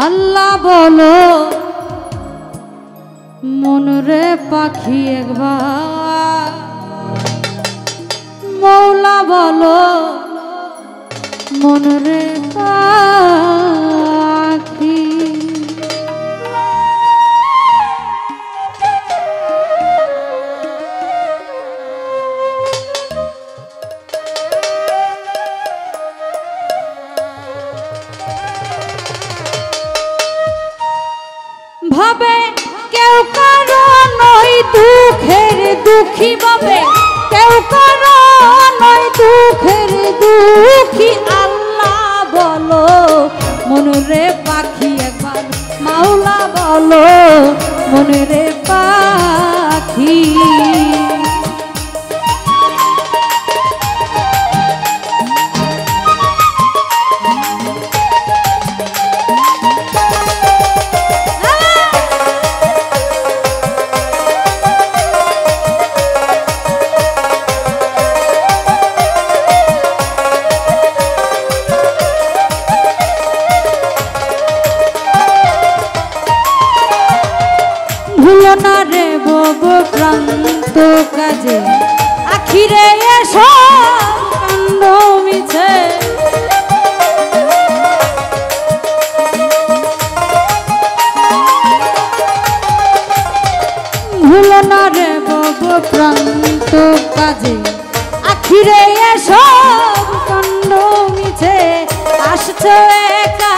আল্লাহ বলো মনরে পাখি একবার, মৌলা বলো মনরে পাখি। ভাবে কেউ কারো নয় দুঃখের দুঃখী, ভাবে কেউ কারো নয় দুঃখের দুঃখী। আল্লাহ বলো মনরে পাখি একবার, মাওলা বলো মনরে পাখি। ভুলো না রে বব প্রান্ত কাজে, আখিরে এসো কাণ্ড মিছে। ভুলো না রে বব প্রান্ত কাজে, আখিরে এসো কাণ্ড মিছে। আসছো একা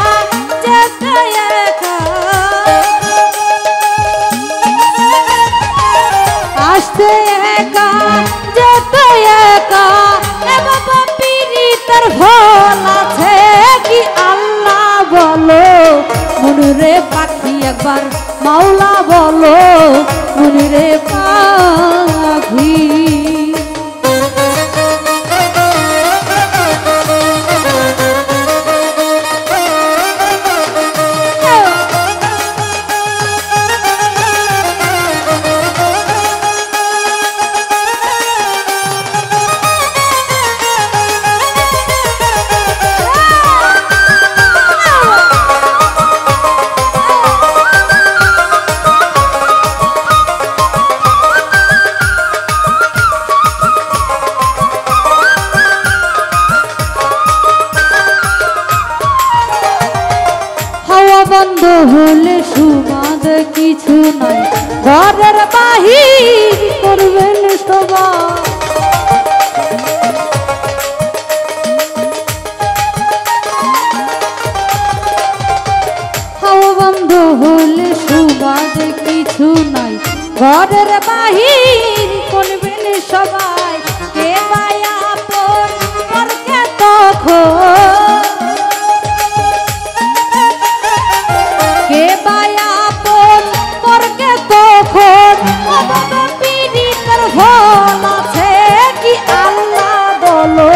যেতে একা, আসতে একা যেতে একা। এ বাবা পীড়িতের ফল আছে কি? আল্লাহ বলো মনরে পাখি একবার, মাওলা বলো মনরে পাখি। বন্ধ হলে সুবাদ কিছু নাই, ঘরের বাহির করবেন সবাই। হাওয়া বন্ধ হলে সুবাদ কিছু নাই, ঘরের বাহির করবেন সবাই। কে বায়া পর কে তখন, কে বায়া পর পরকে তখন। বাবা পীড়িতের ফল আছে কি? আল্লাহ বলো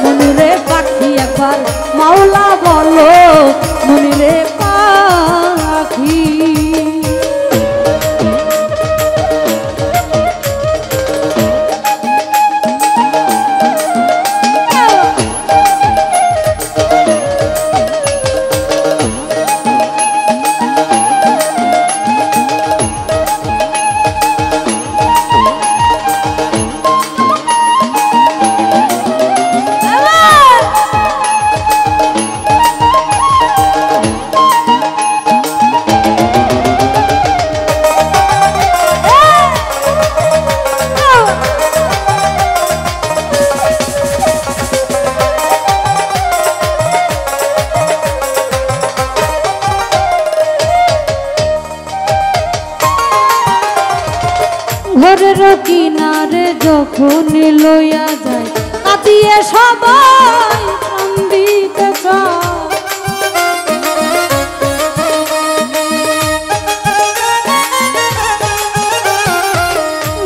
মনরে পাখি একবার, মাওলা বলো মনরে পাখি। ঘরের কিনারে যখন লইয়া যায়, কাঁদিয়ে সবাই কান্দিতে চায়।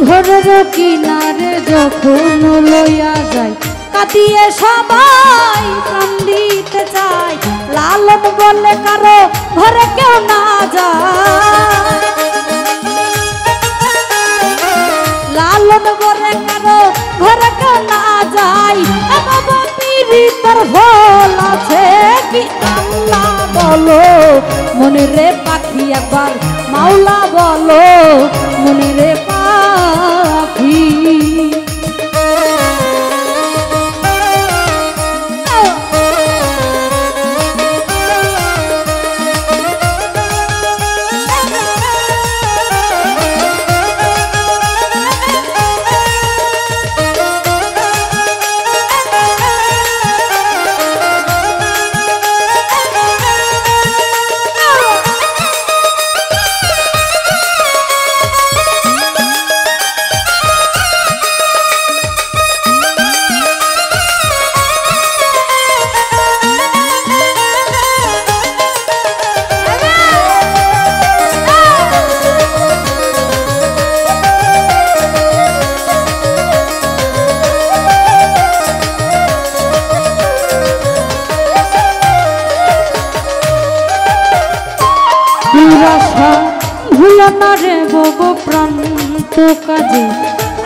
ঘরের কিনারে যখন লইয়া যায়, কাঁদিয়ে সবাই কান্দিতে চায়। লালন বলে কারো ঘরে কেউ না যায়, লালন বলে কারো ঘরে কেউ না যায়। বাবা পীড়িতের ফল আছে কি? আল্লাহ বলো মনে রে পাখি একবার মাওলা বলো মনে রে পাখি দুরাশা ভুলো না রে বব প্রান্ত কাজে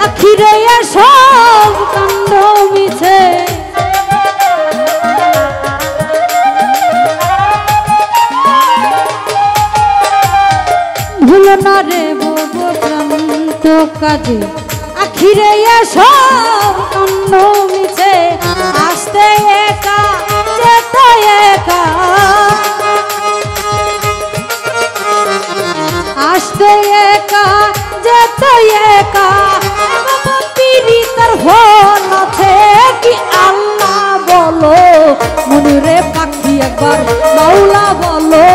আখিরে সব কাণ্ড মিছে ভুলো না রে বব প্রান্ত কাজে আখিরে সব কাণ্ড মিছে আসতে একা যেতে একা আসতে একা যেতে একা পীড়িতের ফল আছে কি আল্লাহ বলো মনে রে পাখি একবার মাওলা বলো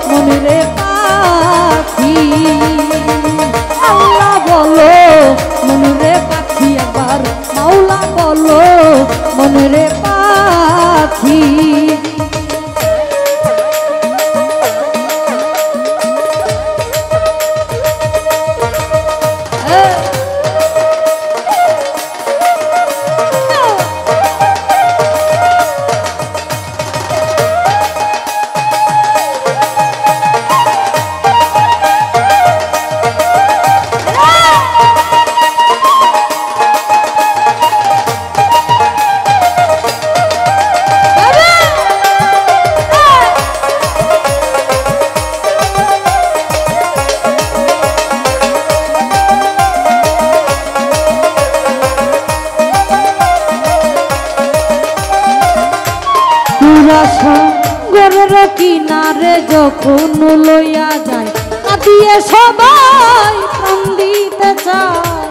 মনে রে পাখি আল্লাহ বলো মনে রে পাখি একবার মাওলা বলো মনে রে পাখি সাগরের কিনারে যখন লইয়া যায় কাঁদিয়ে সবাই প্রাণ দিতে চায়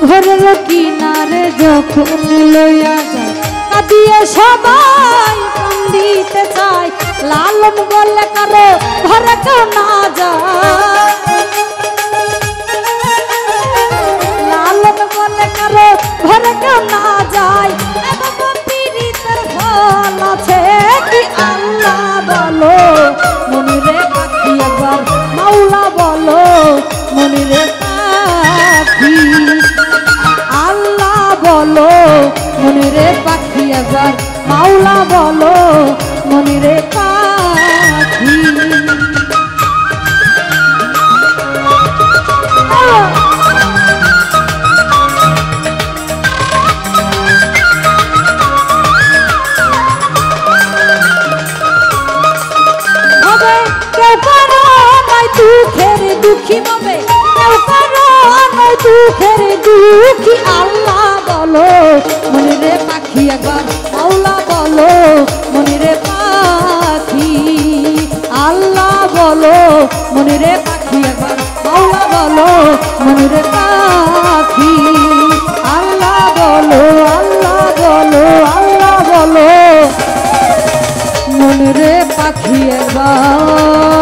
ঘরের কিনারে যখন লইয়া যায় কাঁদিয়ে সবাই প্রাণ দিতে চায় লালন বলে কারো ঘরে কেউ না যায় ঘরে কেউ না যায় পীড়িতের ফল আছে কি আল্লাহ বলো মনে রে পাখি একবার মাওলা বলো মনে রে পাখি আল্লাহ বলো মনে রে পাখি একবার মাওলা বলো মনে রে পাখি দুঃখের দুঃখী ভাবে কেউ কারো নয় দুঃখের দুঃখী আল্লাহ বলো মনে রে পাখি একবার মাওলা বলো মনে রে পাখি আল্লাহ বলো মনে রে পাখি একবার মাওলা বলো মনে রে পাখি আল্লাহ বলো আল্লাহ বলো আল্লাহ বলো মনে রে পাখি একবার